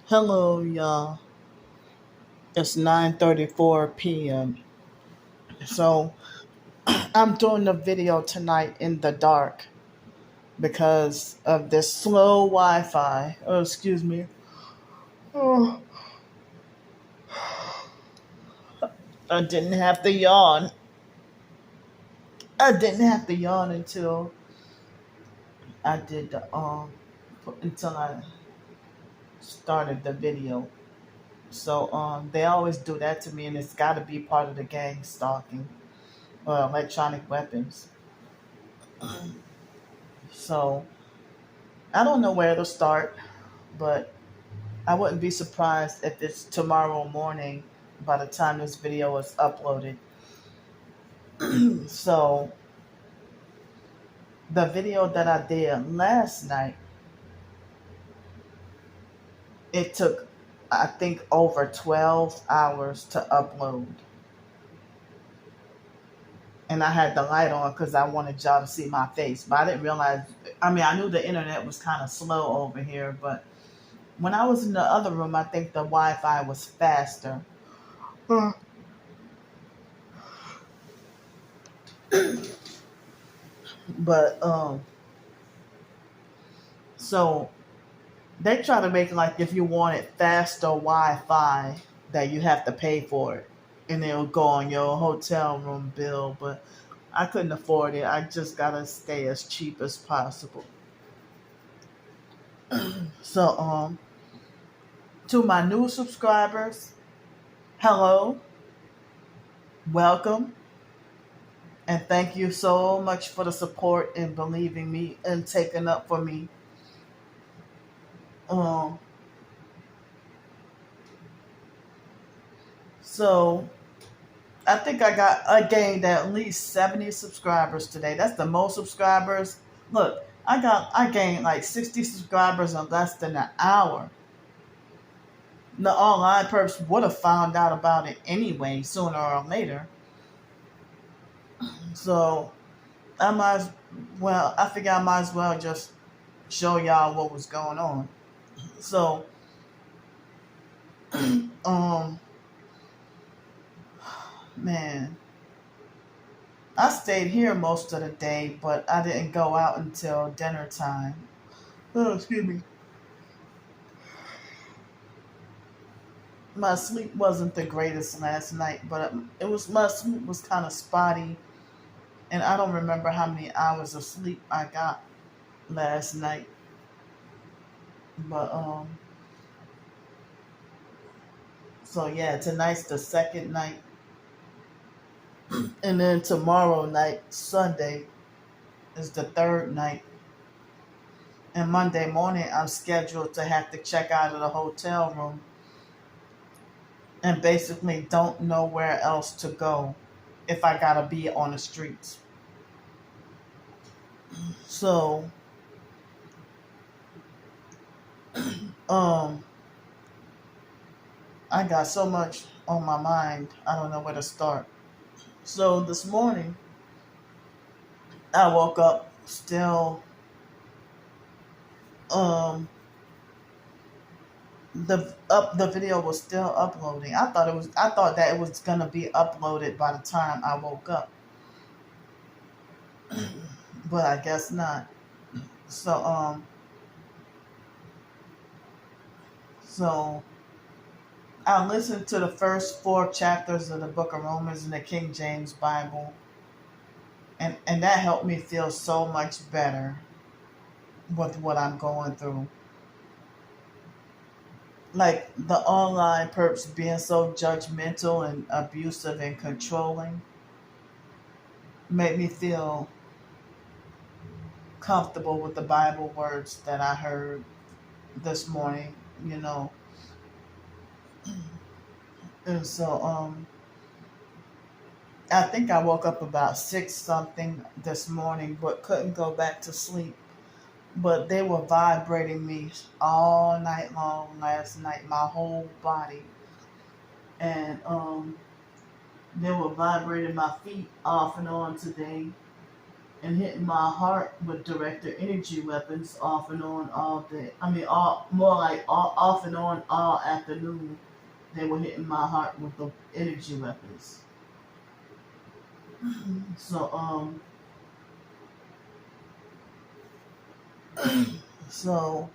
Hello, y'all. It's 9:34 p.m. So I'm doing a video tonight in the dark because of this slow Wi-Fi. Oh, excuse me. Oh, I didn't have to yawn. I didn't have to yawn until I did the until I started the video. So they always do that to me, and it's got to be part of the gang stalking or electronic weapons. So I don't know where to start, but I wouldn't be surprised if it's tomorrow morning by the time this video is uploaded. So, the video that I did last night, it took, I think, over 12 hours to upload. And I had the light on because I wanted y'all to see my face. But I didn't realize, I knew the internet was kind of slow over here, but when I was in the other room, I think the Wi Fi was faster. But, so they try to make it like if you wanted faster Wi-Fi that you have to pay for it, and it'll go on your hotel room bill. But I couldn't afford it. I just gotta stay as cheap as possible. So to my new subscribers, hello, welcome, and thank you so much for the support and believing me and taking up for me. Um, so I gained at least 70 subscribers today. That's the most subscribers. Look, I gained like 60 subscribers in less than an hour. The online perps would have found out about it anyway, sooner or later. So I might as I figure I might as well just show y'all what was going on. So um man, I stayed here most of the day, but I didn't go out until dinner time. Oh, excuse me. My sleep wasn't the greatest last night, but it was my sleep was kind of spotty, and I don't remember how many hours of sleep I got last night. But so yeah, tonight's the second night, and then tomorrow night, Sunday, is the third night, and Monday morning I'm scheduled to have to check out of the hotel room, and basically don't know where else to go if I gotta be on the streets. So um I got so much on my mind, I don't know where to start. So this morning, I woke up still, um, the video was still uploading. I thought that it was gonna be uploaded by the time I woke up, but I guess not. So so I listened to the first four chapters of the Book of Romans in the King James Bible, and that helped me feel so much better with what I'm going through. Like the online perps being so judgmental and abusive and controlling made me feel comfortable with the Bible words that I heard this morning, you know. And so I think I woke up about 6 something this morning but couldn't go back to sleep. But they were vibrating me all night long last night, my whole body. And they were vibrating my feet off and on today. and hitting my heart with directed energy weapons off and on all day. I mean, all more like all, off and on all afternoon. They were hitting my heart with the energy weapons. So so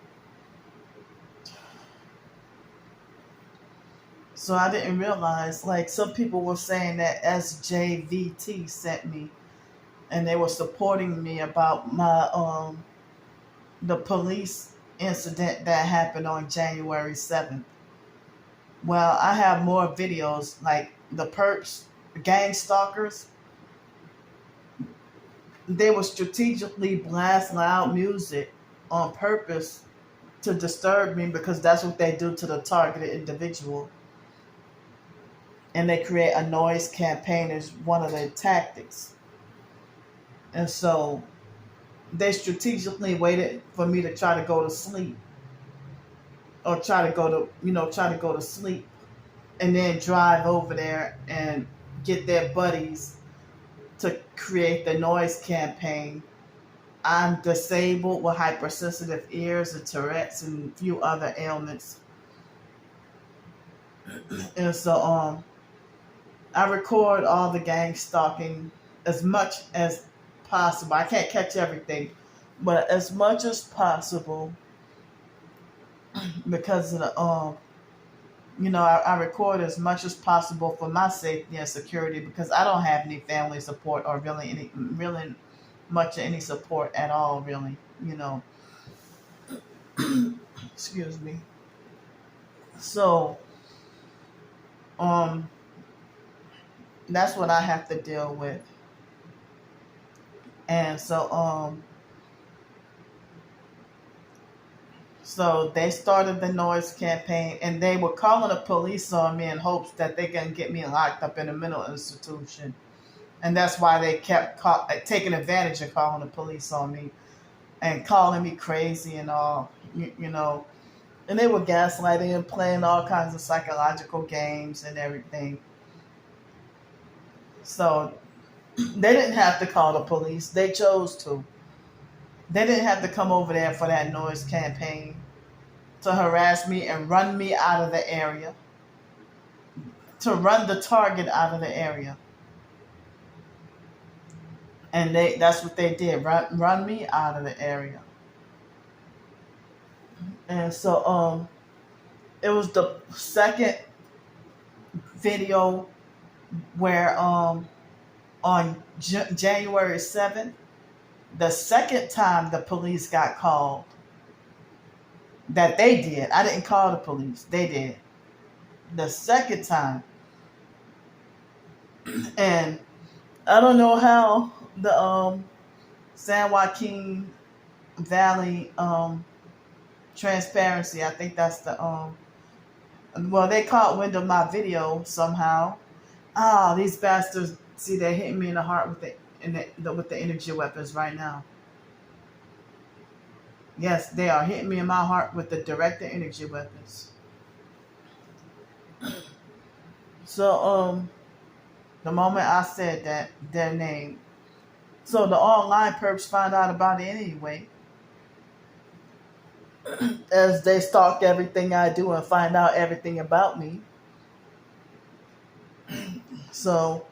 so I didn't realize, like, some people were saying that SJVT sent me, and they were supporting me about my the police incident that happened on January 7th. Well, I have more videos, like the perps, gang stalkers. They would strategically blast loud music on purpose to disturb me, because that's what they do to the targeted individual. And they create a noise campaign as one of their tactics. And so they strategically waited for me to try to go to sleep, or try to go to sleep, and then drive over there and get their buddies to create the noise campaign. I'm disabled with hypersensitive ears and Tourette's and a few other ailments. And so I record all the gang stalking as much as possible. I can't catch everything, but as much as possible, because of the I record as much as possible for my safety and security, because I don't have any family support, or really much of any support at all, really. Excuse me. So um that's what I have to deal with. And so they started the noise campaign, and they were calling the police on me in hopes that they can get me locked up in a mental institution. And that's why they kept taking advantage of calling the police on me and calling me crazy and all, And they were gaslighting and playing all kinds of psychological games and everything. So they didn't have to call the police. They chose to. They didn't have to come over there for that noise campaign to harass me and run me out of the area, to run the target out of the area. And that's what they did, run me out of the area. And so it was the second video where on January 7th, the second time the police got called, that they did. I didn't call the police. They did. The second time. And I don't know how the San Joaquin Valley Transparency, I think that's the well, they caught wind of my video somehow. These bastards, see, they're hitting me in the heart with the energy weapons right now. Yes, they are hitting me in my heart with the directed energy weapons. So the moment I said that, their name, so the online perps found out about it anyway, as they stalk everything I do and find out everything about me. So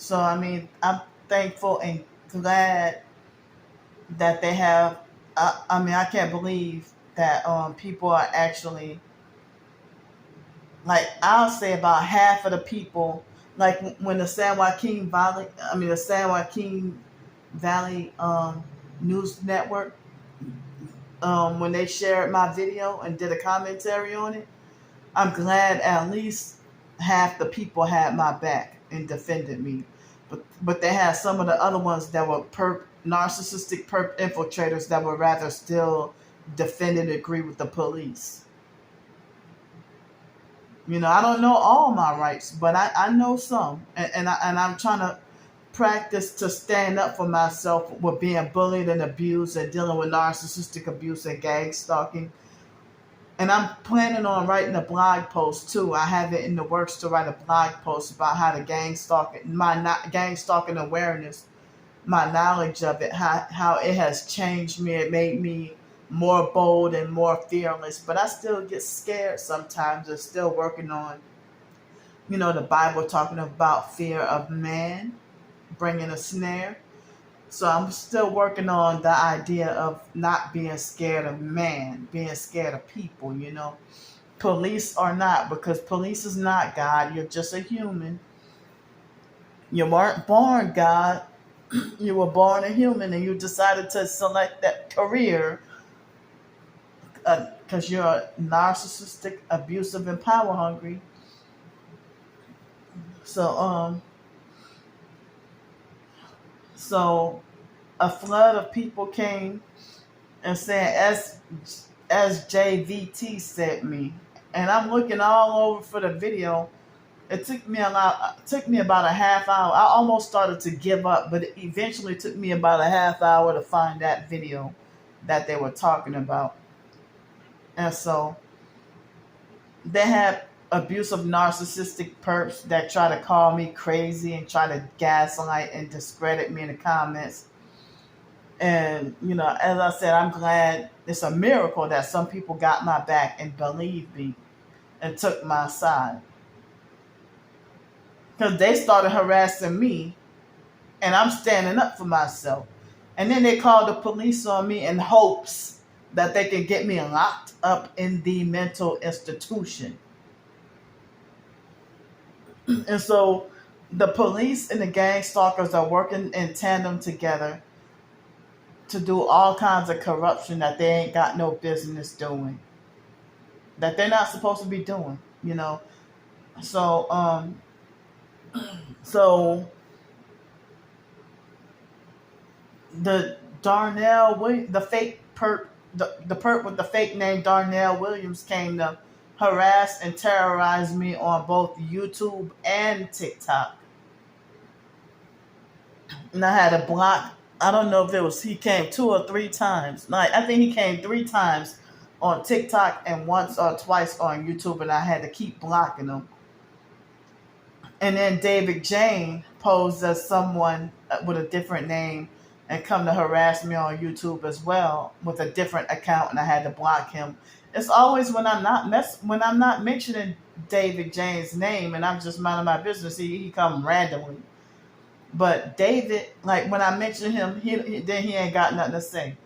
I mean, I'm thankful and glad that they have. I mean, I can't believe that people are actually, like, I'll say about half of the people, like when the San Joaquin Valley News Network, when they shared my video and did a commentary on it, I'm glad at least half the people had my back and defended me. But they had some of the other ones that were narcissistic perp infiltrators that would rather still defend and agree with the police. I don't know all my rights, but I know some. And I'm trying to practice to stand up for myself with being bullied and abused and dealing with narcissistic abuse and gang stalking. And I'm planning on writing a blog post too. I have it in the works to write a blog post about how to gang stalking, gang stalking awareness, my knowledge of it, how it has changed me. It made me more bold and more fearless. But I still get scared sometimes. I'm still working on, the Bible talking about fear of man, bringing a snare. So I'm still working on the idea of not being scared of man, being scared of people. Police are not, because police is not God. You're just a human. You weren't born God. You were born a human, and you decided to select that career because you're narcissistic, abusive, and power hungry. So so a flood of people came and saying, as JVT sent me, and I'm looking all over for the video. It took me about a half hour. I almost started to give up, but it eventually took me about a half hour to find that video that they were talking about. And so they had abusive narcissistic perps that try to call me crazy and try to gaslight and discredit me in the comments. And, as I said, I'm glad it's a miracle that some people got my back and believed me and took my side. Because they started harassing me, and I'm standing up for myself. And then they called the police on me in hopes that they can get me locked up in the mental institution. And so the police and the gang stalkers are working in tandem together to do all kinds of corruption that they ain't got no business doing, that they're not supposed to be doing, So, so the fake perp, the perp with the fake name Darnell Williams came to harass and terrorize me on both YouTube and TikTok. And I had to block. I don't know if he came 2 or 3 times. I think he came 3 times on TikTok and once or twice on YouTube, and I had to keep blocking him. And then David Jane posed as someone with a different name and come to harass me on YouTube as well with a different account, and I had to block him. It's always when I'm not mentioning David Jane's name and I'm just minding my business, he come randomly. But David, when I mention him, he ain't got nothing to say.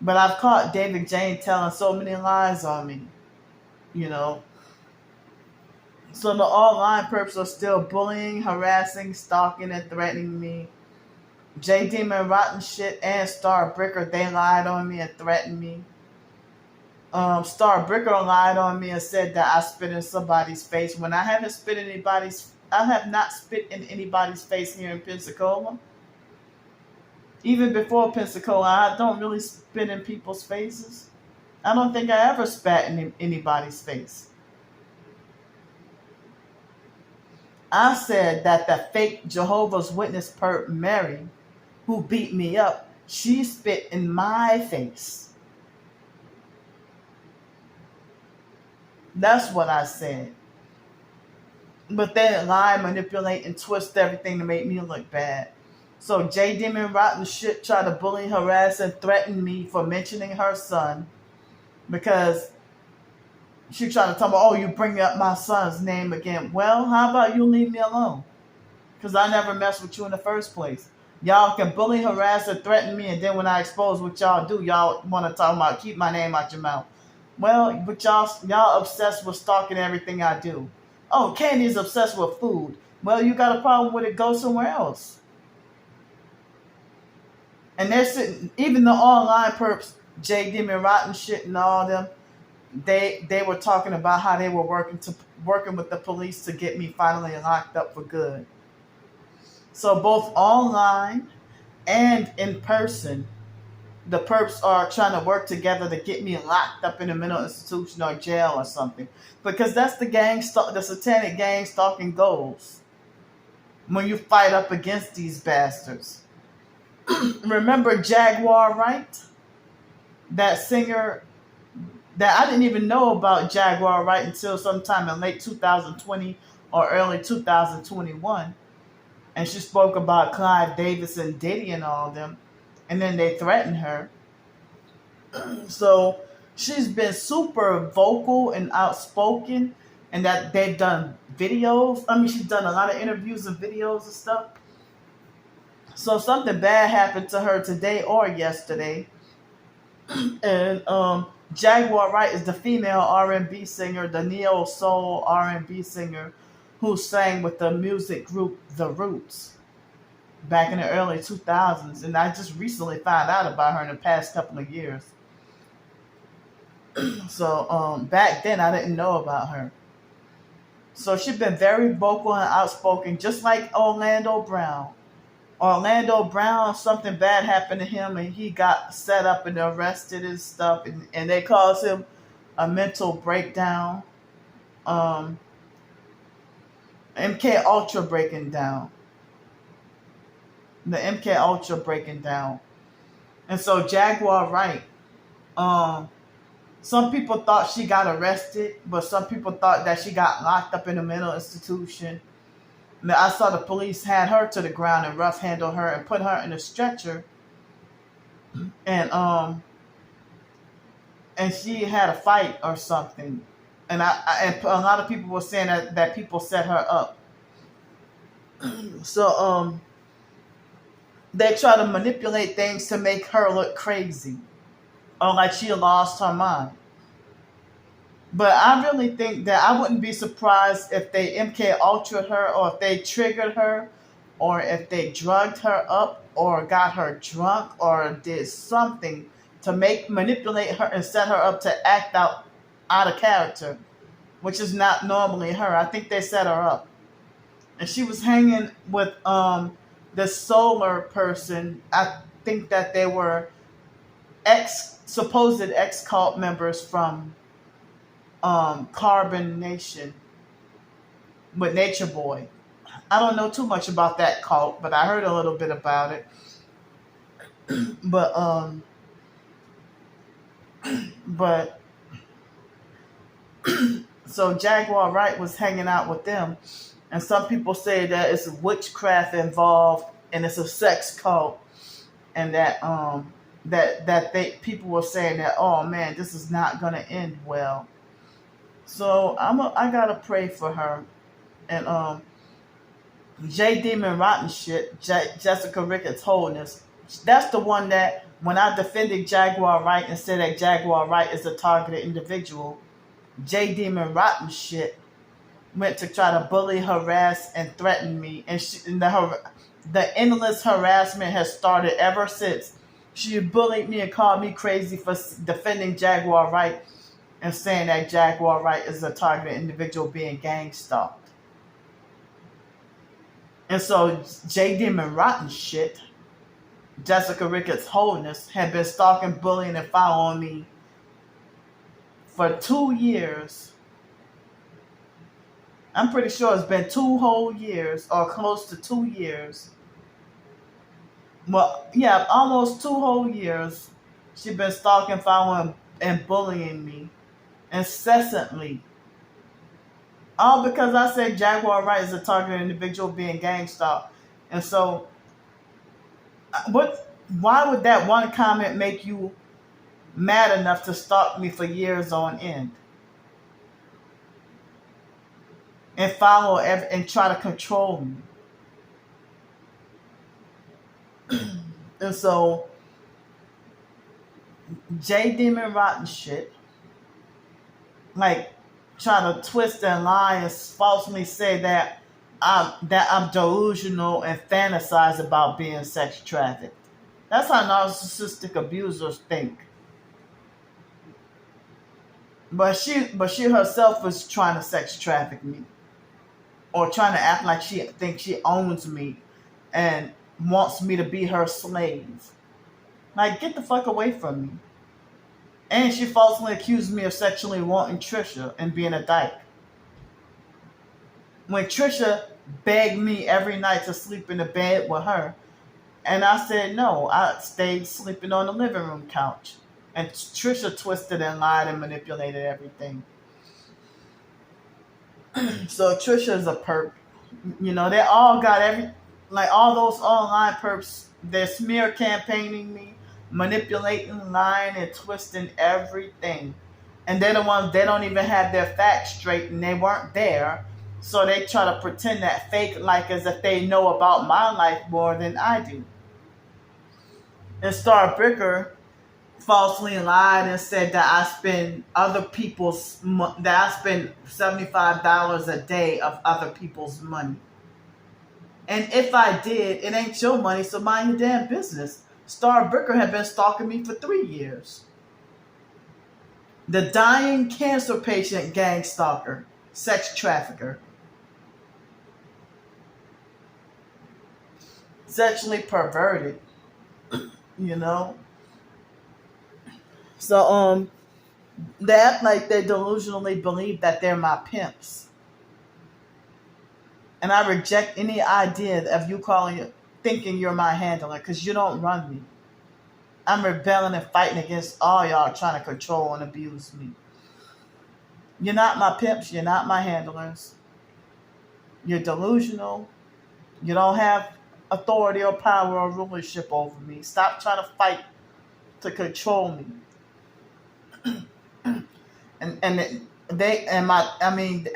But I've caught David Jane telling so many lies on me, So the online perps are still bullying, harassing, stalking, and threatening me. J Demon Rotten Shit and Star Bricker, they lied on me and threatened me. Star Bricker lied on me and said that I spit in somebody's face when I haven't spit in anybody's. I have not spit in anybody's face here in Pensacola. Even before Pensacola, I don't really spit in people's faces. I don't think I ever spat in anybody's face. I said that the fake Jehovah's Witness perp Mary, who beat me up, she spit in my face. That's what I said. But they lie, manipulate, and twist everything to make me look bad. So J Demon Rotten Shit tried to bully, harass, and threaten me for mentioning her son, because she tried to tell me, oh, you bring up my son's name again. Well, how about you leave me alone? Because I never messed with you in the first place. Y'all can bully, harass, and threaten me, and then when I expose what y'all do, y'all want to talk about keep my name out your mouth. Well, but y'all obsessed with stalking everything I do. Oh, Candy's obsessed with food. Well, you got a problem with it, go somewhere else. And they're sitting, even the online perps, J Demon Rotten Shit and all them, they were talking about how they were working with the police to get me finally locked up for good. So both online and in person, the perps are trying to work together to get me locked up in a mental institution or jail or something. Because that's the satanic gang stalking goals. When you fight up against these bastards. Remember Jaguar Wright? That singer that I didn't even know about Jaguar Wright until sometime in late 2020 or early 2021. And she spoke about Clive Davis and Diddy and all of them. And then they threatened her. So she's been super vocal and outspoken, and that they've done videos. I mean, she's done a lot of interviews and videos and stuff. So something bad happened to her today or yesterday. And Jaguar Wright is the female R&B singer, the neo soul R&B singer who sang with the music group The Roots back in the early 2000s. And I just recently found out about her in the past couple of years. So back then I didn't know about her. So she's been very vocal and outspoken, just like Orlando Brown. Orlando Brown, something bad happened to him and he got set up and arrested and stuff, and they caused him a mental breakdown. MK Ultra breaking down. The MK Ultra breaking down. And so Jaguar Wright, some people thought she got arrested, but some people thought that she got locked up in a mental institution. Now, I saw the police had her to the ground and rough handle her and put her in a stretcher. And she had a fight or something. And and a lot of people were saying that people set her up. So they try to manipulate things to make her look crazy or like she lost her mind. But I really think that I wouldn't be surprised if they MK Ultra'd her, or if they triggered her, or if they drugged her up or got her drunk or did something to manipulate her and set her up to act out of character, which is not normally her. I think they set her up. And she was hanging with the solar person. I think that they were supposed ex-cult members from Carbon Nation with Nature Boy. I don't know too much about that cult, but I heard a little bit about it. But so Jaguar Wright was hanging out with them, and some people say that it's witchcraft involved and it's a sex cult, and that people were saying that, oh man, this is not gonna end well. So I gotta pray for her. And J Demon Rotten Shit, Jessica Ricketts Holiness, that's the one that when I defended Jaguar Wright and said that Jaguar Wright is a targeted individual, J Demon Rotten Shit went to try to bully, harass, and threaten me. And the endless harassment has started ever since. She bullied me and called me crazy for defending Jaguar Wright and saying that Jaguar Wright is a targeted individual being gang stalked. And so J Demon Rotten Shit, Jessica Ricketts Holiness, had been stalking, bullying, and following me for 2 years. I'm pretty sure it's been 2 whole years or close to 2 years. Well, yeah, almost 2 whole years. She's been stalking, following, and bullying me incessantly. All because I said Jaguar Wright is a targeted individual being gang stalked. And so, why would that one comment make you mad enough to stalk me for years on end? And follow and try to control me. And so, J Demon Rotten Shit, like, try to twist and lie and falsely say that I'm delusional and fantasize about being sex trafficked. That's how narcissistic abusers think. But she herself was trying to sex traffic me, or trying to act like she thinks she owns me and wants me to be her slave. Like, get the fuck away from me. And she falsely accused me of sexually wanting Trisha and being a dyke. When Trisha begged me every night to sleep in the bed with her, and I said no, I stayed sleeping on the living room couch. And Trisha twisted and lied and manipulated everything. So Trisha is a perp. They all got like all those online perps. They're smear campaigning me, manipulating, lying, and twisting everything. And they're the ones, they don't even have their facts straight and they weren't there. So they try to pretend that fake like as if they know about my life more than I do. And Star Bricker falsely lied and said that that I spend $75 a day of other people's money. And if I did, it ain't your money, so mind your damn business. Star Bricker had been stalking me for 3 years. The dying cancer patient gang stalker, sex trafficker, sexually perverted, you know. So they act like they delusionally believe that they're my pimps. And I reject any idea of you thinking you're my handler, because you don't run me. I'm rebelling and fighting against all y'all trying to control and abuse me. You're not my pimps. You're not my handlers. You're delusional. You don't have authority or power or rulership over me. Stop trying to fight to control me. and they and my I mean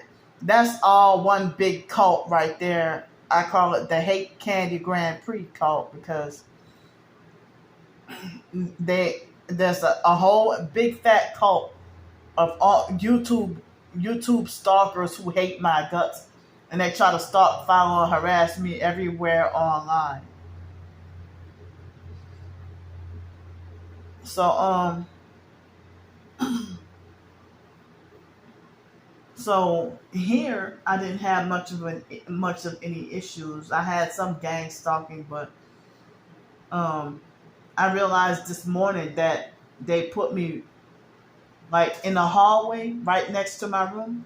that's all one big cult right there. I call it the hate Candy Grandpre cult, because there's a whole big fat cult of all YouTube stalkers who hate my guts, and they try to stalk, follow, and harass me everywhere online. So so here I didn't have much of any issues. I had some gang stalking, but I realized this morning that they put me like in the hallway right next to my room.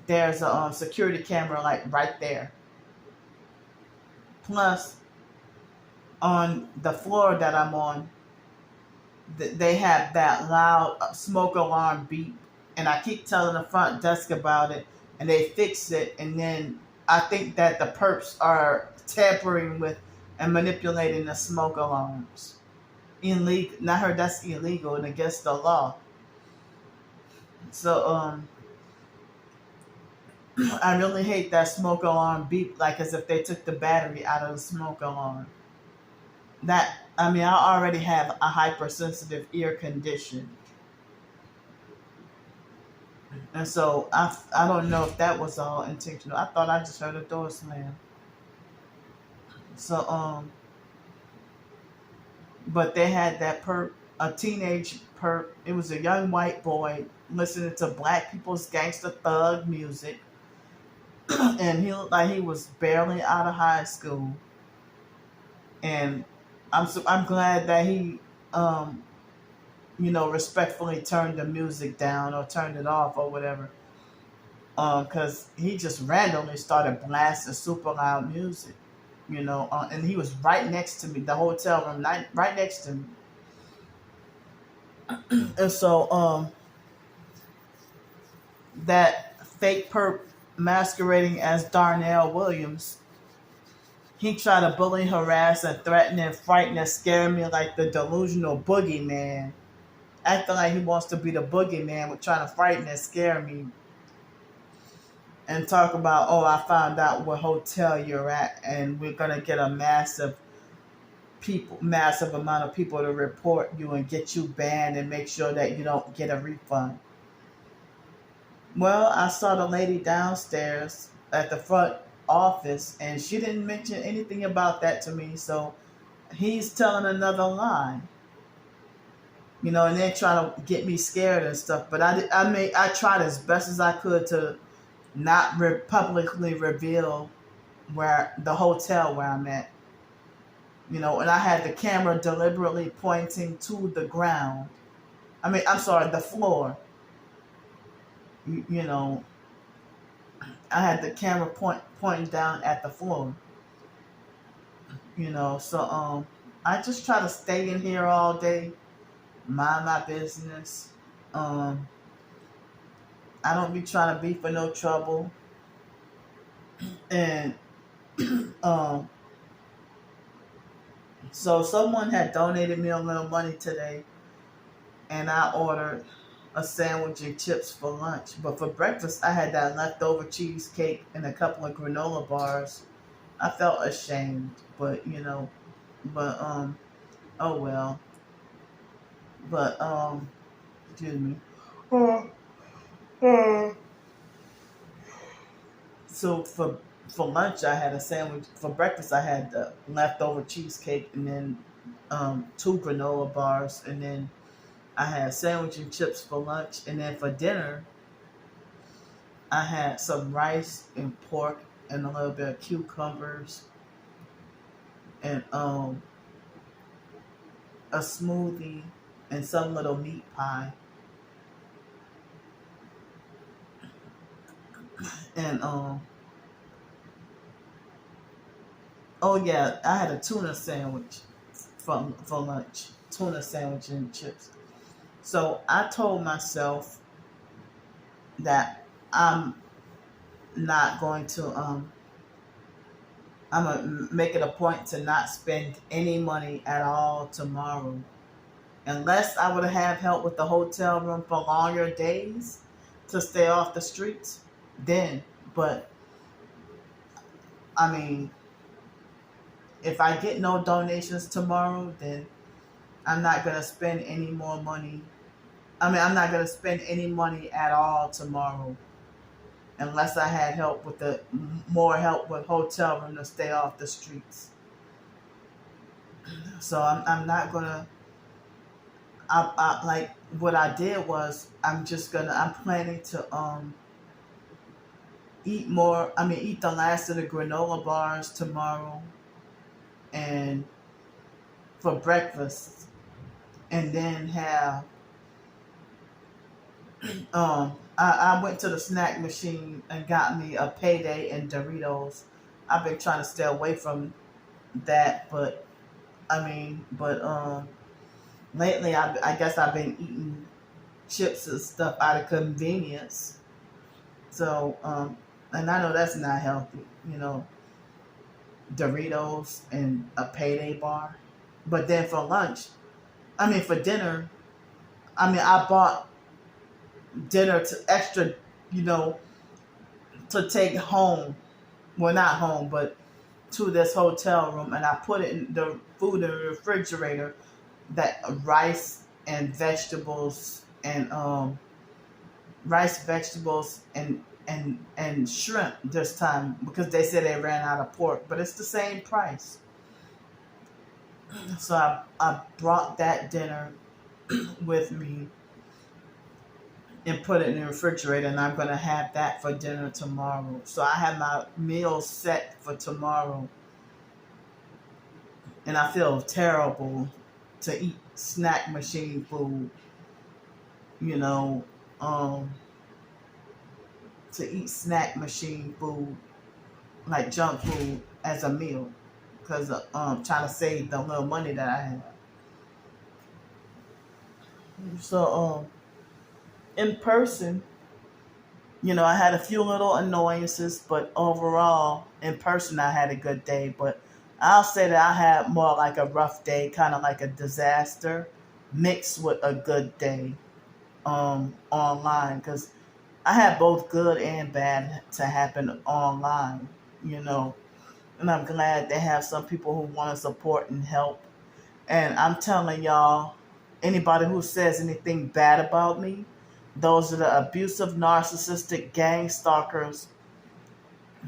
There's a security camera like right there. Plus, on the floor that I'm on, they have that loud smoke alarm beep, and I keep telling the front desk about it, and they fix it, and then I think that the perps are tampering with and manipulating the smoke alarms. Illegal. And I heard that's illegal and against the law. So I really hate that smoke alarm beep, like as if they took the battery out of the smoke alarm. I already have a hypersensitive ear condition. And so I don't know if that was all intentional. I thought I just heard a door slam. So but they had that perp, a teenage perp. It was a young white boy listening to black people's gangster thug music, and he looked like he was barely out of high school. And I'm glad that he respectfully turned the music down or turned it off or whatever. Because he just randomly started blasting super loud music, and he was right next to me, the hotel room, right next to me. And so that fake perp masquerading as Darnell Williams, he tried to bully, harass, and threaten and frighten and scare me like the delusional boogeyman. Acting like he wants to be the boogeyman with trying to frighten and scare me. And talk about, oh, I found out what hotel you're at, and we're going to get a massive amount of people to report you and get you banned and make sure that you don't get a refund. Well, I saw the lady downstairs at the front office, and she didn't mention anything about that to me, so he's telling another lie. And they try to get me scared and stuff, but I tried as best as I could to not publicly reveal where the hotel where I'm at. And I had the camera deliberately pointing to the ground. The floor. I had the camera pointing down at the floor. So I just try to stay in here all day, mind my business. Um, I don't be trying to be for no trouble. And um, so someone had donated me a little money today, and I ordered a sandwich and chips for lunch. But for breakfast, I had that leftover cheesecake and a couple of granola bars. I felt ashamed, but oh well. But excuse me. So for lunch, I had a sandwich. For breakfast, I had the leftover cheesecake and then two granola bars, and then I had sandwich and chips for lunch, and then for dinner, I had some rice and pork and a little bit of cucumbers and a smoothie and some little meat pie. And oh yeah, I had a tuna sandwich for lunch. Tuna sandwich and chips. So I told myself that I'm not going to I'm gonna make it a point to not spend any money at all tomorrow, unless I would have help with the hotel room for longer days to stay off the streets. Then, but I mean, if I get no donations tomorrow, then I'm not gonna spend any more money. I mean, I'm not gonna spend any money at all tomorrow, unless I had help with the more help with hotel room to stay off the streets. So I'm not gonna. Like what I did was I'm planning to eat more. I mean, eat the last of the granola bars tomorrow, and for breakfast, and then have I went to the snack machine and got me a payday and Doritos. I've been trying to stay away from that, but lately I guess I've been eating chips and stuff out of convenience. So and I know that's not healthy, Doritos and a payday bar. But then for lunch, for dinner, I bought dinner to extra, you know, to take home. Well, not home, but to this hotel room, and I put it in the food in the refrigerator. That rice and vegetables and rice, vegetables, and shrimp this time because they said they ran out of pork, but it's the same price. So I brought that dinner with me and put it in the refrigerator, and I'm going to have that for dinner tomorrow. So I have my meal set for tomorrow, and I feel terrible to eat snack machine food, you know, to eat snack machine food, like junk food, as a meal, because trying to save the little money that I have. So in person, I had a few little annoyances, but overall, in person, I had a good day. But I'll say that I had more like a rough day, kind of like a disaster, mixed with a good day online, because I had both good and bad to happen online, and I'm glad they have some people who want to support and help. And I'm telling y'all, anybody who says anything bad about me, those are the abusive, narcissistic gang stalkers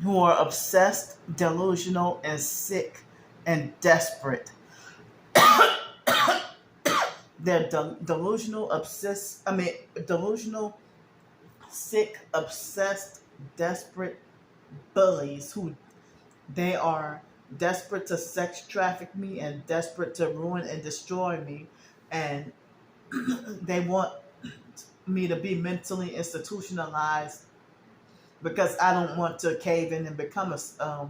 who are obsessed, delusional, and sick and desperate. They're delusional, obsessed. Delusional, sick, obsessed, desperate bullies who they are desperate to sex traffic me and desperate to ruin and destroy me, and they want me to be mentally institutionalized because I don't want to cave in and become a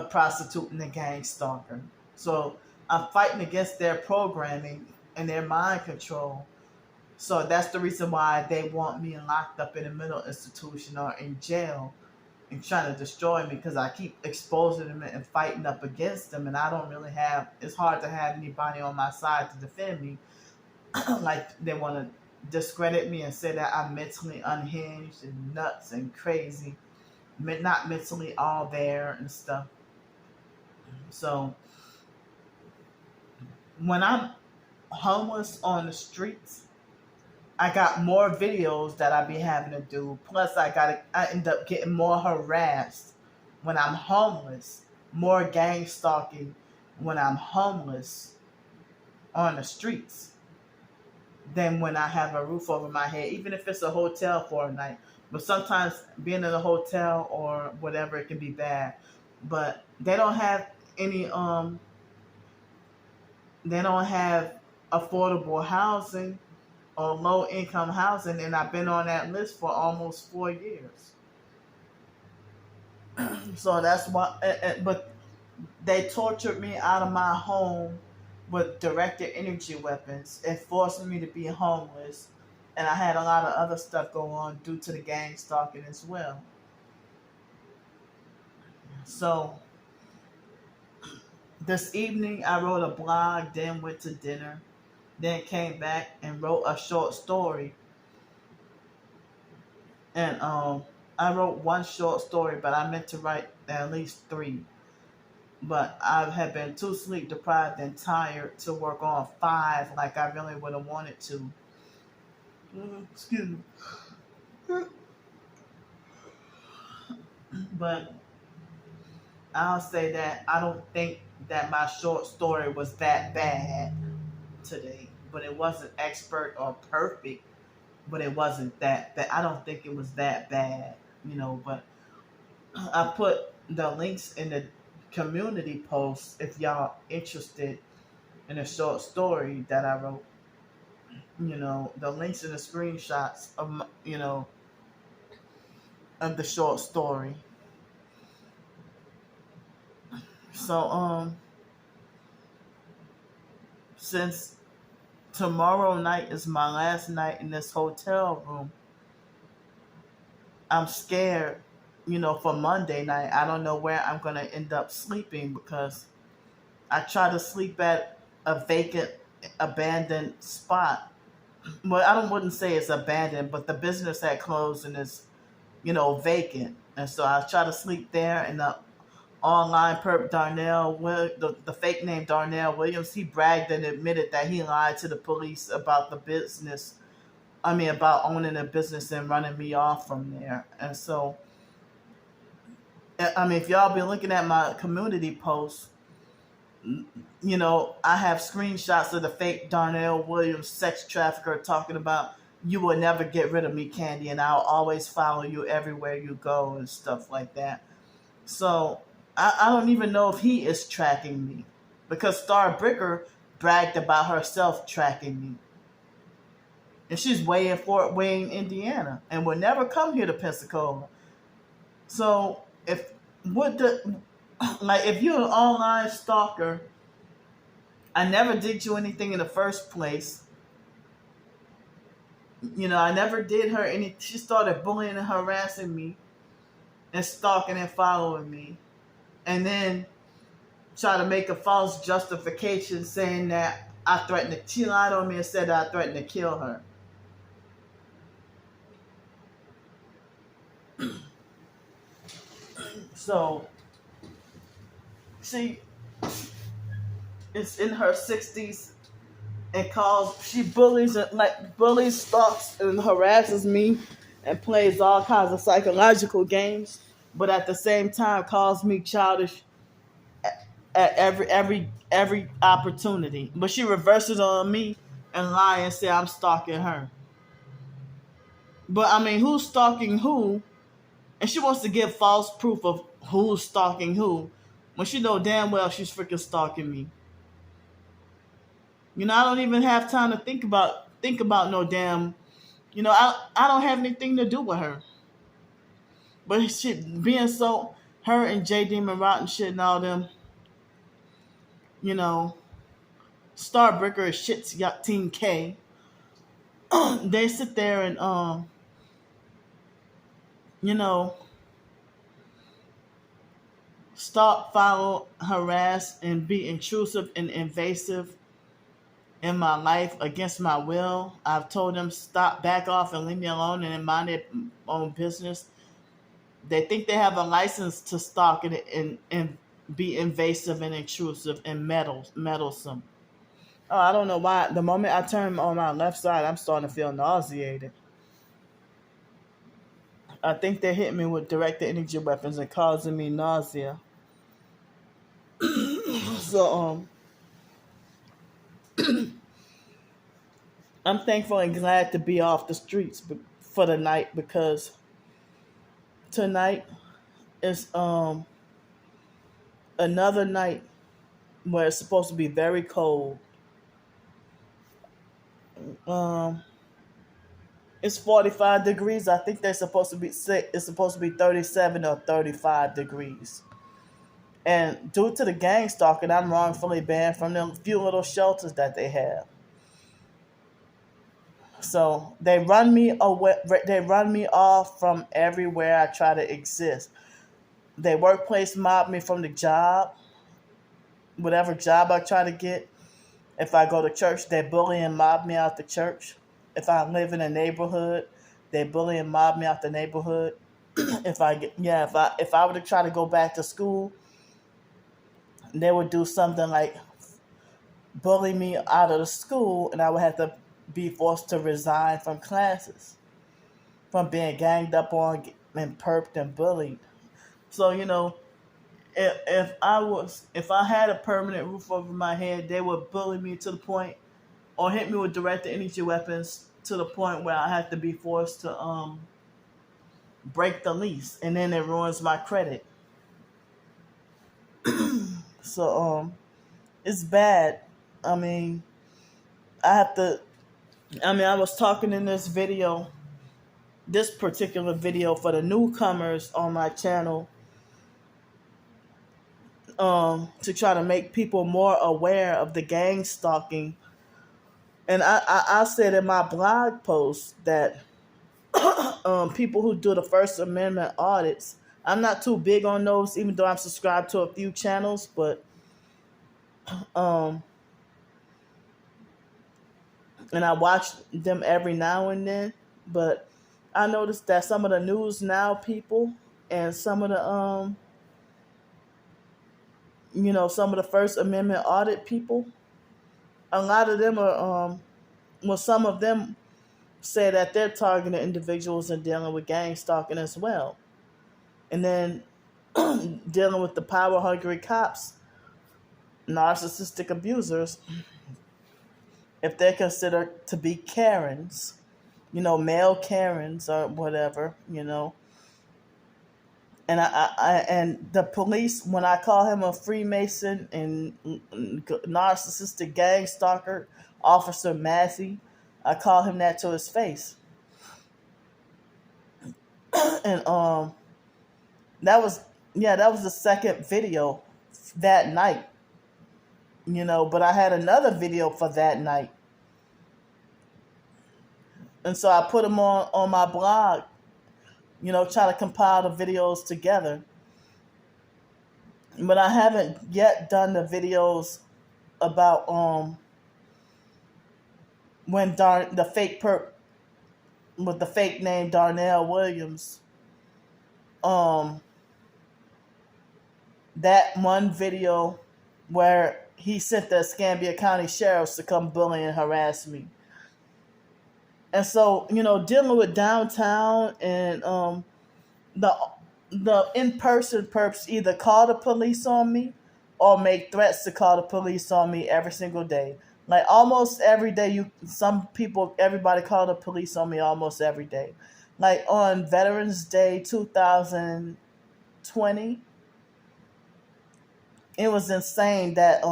prostitute and a gang stalker. So I'm fighting against their programming and their mind control. So that's the reason why they want me locked up in a mental institution or in jail and trying to destroy me, because I keep exposing them and fighting up against them, and I don't really have. It's hard to have anybody on my side to defend me. Like they want to discredit me and say that I'm mentally unhinged and nuts and crazy, not mentally all there and stuff. So when I'm homeless on the streets, I got more videos that I be having to do. Plus, I end up getting more harassed when I'm homeless, more gang stalking when I'm homeless on the streets than when I have a roof over my head, even if it's a hotel for a night. But sometimes being in a hotel or whatever, it can be bad. But they don't have any they don't have affordable housing or low income housing, and I've been on that list for almost 4 years. So that's why. But they tortured me out of my home with directed energy weapons and forced me to be homeless. And I had a lot of other stuff go on due to the gang stalking as well. So this evening I wrote a blog, then went to dinner, then came back and wrote a short story. And I wrote one short story, but I meant to write at least three. But I have been too sleep deprived and tired to work on five like I really would have wanted to. Excuse me. But I'll say that I don't think that my short story was that bad today. But it wasn't expert or perfect. But it wasn't that bad. I don't think it was that bad, But I put the links in the community post if y'all interested in a short story that I wrote. The links and the screenshots of of the short story. So since tomorrow night is my last night in this hotel room, I'm scared, for Monday night. I don't know where I'm going to end up sleeping, because I try to sleep at a vacant, abandoned spot. Well, wouldn't say it's abandoned, but the business had closed and is, vacant. And so I try to sleep there, and the online perp the fake name Darnell Williams, he bragged and admitted that he lied to the police about the business. About owning a business and running me off from there. And so, if y'all be looking at my community posts, I have screenshots of the fake Darnell Williams sex trafficker talking about, "You will never get rid of me, Candy, and I'll always follow you everywhere you go," and stuff like that. So I don't even know if he is tracking me, because Star Bricker bragged about herself tracking me. And she's way in Fort Wayne, Indiana, and will never come here to Pensacola. So if you're an online stalker, I never did you anything in the first place. I never did her any. She started bullying and harassing me, and stalking and following me, and then try to make a false justification saying that she lied on me and said that I threatened to kill her. So she is in her 60s and she bullies, stalks and harasses me and plays all kinds of psychological games, but at the same time calls me childish at every opportunity. But she reverses on me and lie and say I'm stalking her. But who's stalking who? And she wants to give false proof of who's stalking who, when she know damn well she's freaking stalking me. I don't even have time to think about no damn. I don't have anything to do with her. But shit, being so, her and J Demon Rotten shit and all them, Starbreaker is Shit's Yacht Team K. They sit there and you know, stalk, follow, harass, and be intrusive and invasive in my life against my will. I've told them stop, back off, and leave me alone and mind their own business. They think they have a license to stalk and be invasive and intrusive and meddlesome. Oh, I don't know why. The moment I turn on my left side, I'm starting to feel nauseated. I think they're hitting me with directed energy weapons and causing me nausea. So I'm thankful and glad to be off the streets for the night, because tonight is another night where it's supposed to be very cold. Um, it's 45 degrees. I think they're supposed to be sick. It's supposed to be 37 or 35 degrees. And due to the gang stalking, I'm wrongfully banned from the few little shelters that they have. So they run me away. They run me off from everywhere I try to exist. Their workplace mob me from the job, whatever job I try to get. If I go to church, they bully and mob me out the church. If I live in a neighborhood, they bully and mob me out the neighborhood. If I were to try to go back to school, they would do something like bully me out of the school, and I would have to be forced to resign from classes from being ganged up on and perped and bullied. So if I had a permanent roof over my head, they would bully me to the point, or hit me with directed energy weapons to the point where I have to be forced to break the lease, and then it ruins my credit. So it's bad. I mean, I have to. I mean, I was talking in this particular video for the newcomers on my channel, to try to make people more aware of the gang stalking. And I said in my blog post that people who do the First Amendment audits, I'm not too big on those, even though I'm subscribed to a few channels, but and I watch them every now and then. But I noticed that some of the News Now people and some of the some of the First Amendment audit people, a lot of them are some of them say that they're targeting individuals and dealing with gang stalking as well. And then dealing with the power hungry cops, narcissistic abusers, if they're considered to be Karens, male Karens or whatever, And and the police, when I call him a Freemason and narcissistic gang stalker, Officer Matthew, I call him that to his face. And that was the second video that night. But I had another video for that night. And so I put them on my blog, try to compile the videos together. But I haven't yet done the videos about when the fake perp with the fake name Darnell Williams, that one video where he sent the Escambia County sheriffs to come bully and harass me. And so, dealing with downtown and the in-person perps either call the police on me or make threats to call the police on me every single day. Like almost every day, everybody call the police on me almost every day. Like on Veterans Day 2020, it was insane that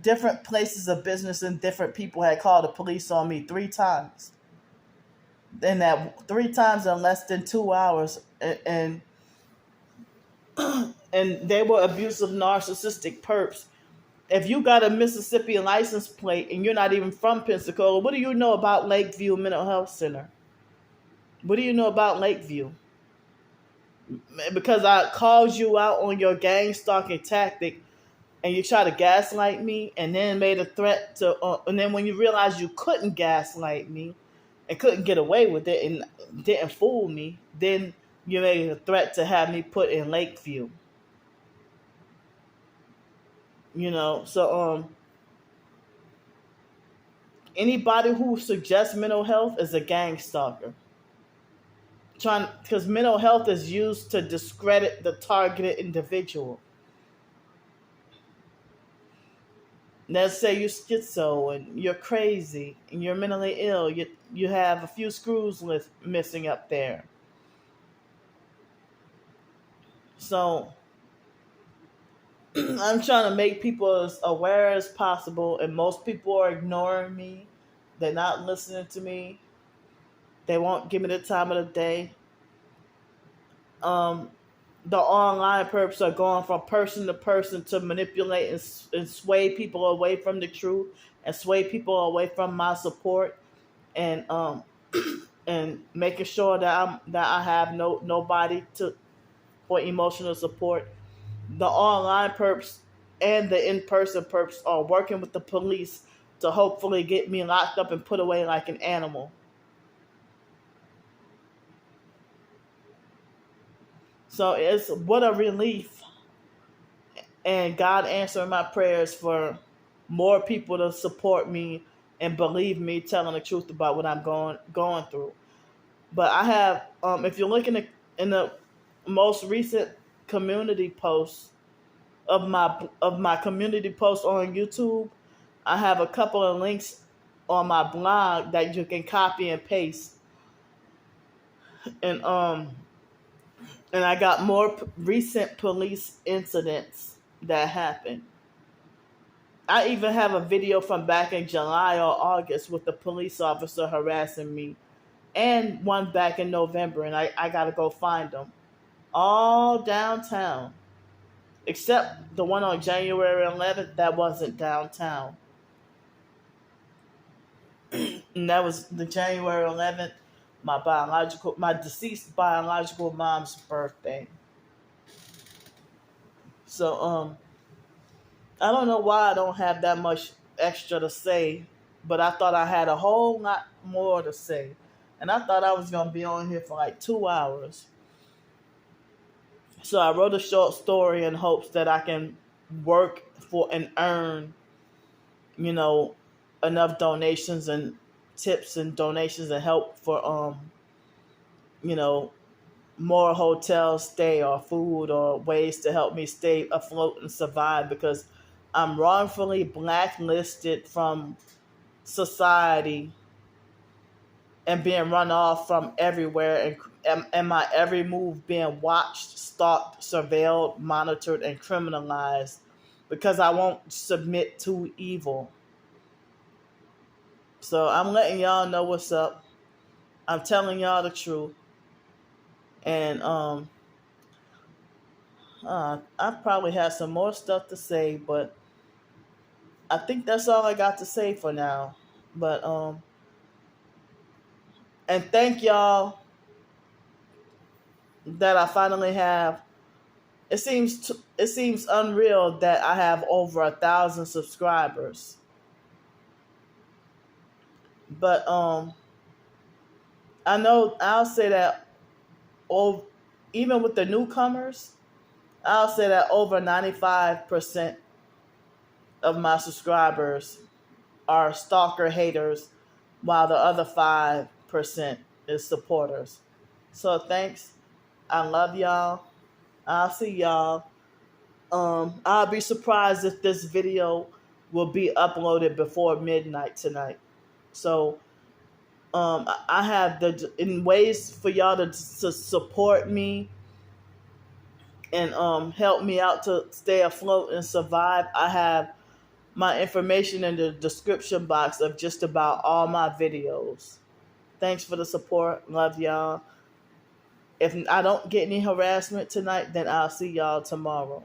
different places of business and different people had called the police on me 3 times. And that 3 times in less than 2 hours, and they were abusive, narcissistic perps, If you got a Mississippi license plate and you're not even from Pensacola, what do you know about Lakeview Mental Health Center? What do you know about Lakeview? Because I called you out on your gang stalking tactic and you try to gaslight me and then made a threat to, and then when you realized you couldn't gaslight me and couldn't get away with it and didn't fool me, then you made a threat to have me put in Lakeview. So anybody who suggests mental health is a gang stalker. Because mental health is used to discredit the targeted individual. Let's say you're schizo and you're crazy and you're mentally ill. You have a few screws missing up there. So I'm trying to make people as aware as possible, and most people are ignoring me. They're not listening to me. They won't give me the time of the day. The online perps are going from person to person to manipulate and sway people away from the truth and sway people away from my support, and and making sure that I have nobody for emotional support. The online perps and the in-person perps are working with the police to hopefully get me locked up and put away like an animal. So it's what a relief, and God answering my prayers for more people to support me and believe me telling the truth about what I'm going through. But I have, if you look in the most recent community posts of my community post on YouTube, I have a couple of links on my blog that you can copy and paste, and I got more recent police incidents that happened. I even have a video from back in July or August with the police officer harassing me, and one back in November, and I got to go find them. All downtown. Except the one on January 11th, that wasn't downtown. And that was the January 11th, my deceased biological mom's birthday. So, I don't know why I don't have that much extra to say, but I thought I had a whole lot more to say. And I thought I was going to be on here for like 2 hours. So I wrote a short story in hopes that I can work for and earn, enough donations and tips and donations and help for, more hotel stay or food or ways to help me stay afloat and survive, because I'm wrongfully blacklisted from society and being run off from everywhere, and my every move being watched, stalked, surveilled, monitored, and criminalized because I won't submit to evil. So I'm letting y'all know what's up. I'm telling y'all the truth. And I probably have some more stuff to say, but I think that's all I got to say for now. But and thank y'all that I finally have. It seems unreal that I have over 1,000 subscribers. But I know I'll say that even with the newcomers, I'll say that over 95% of my subscribers are stalker haters, while the other 5% is supporters. So thanks. I love y'all. I'll see y'all. I'll be surprised if this video will be uploaded before midnight tonight. So I have in ways for y'all to support me and help me out to stay afloat and survive. I have my information in the description box of just about all my videos. Thanks for the support. Love y'all. If I don't get any harassment tonight, then I'll see y'all tomorrow.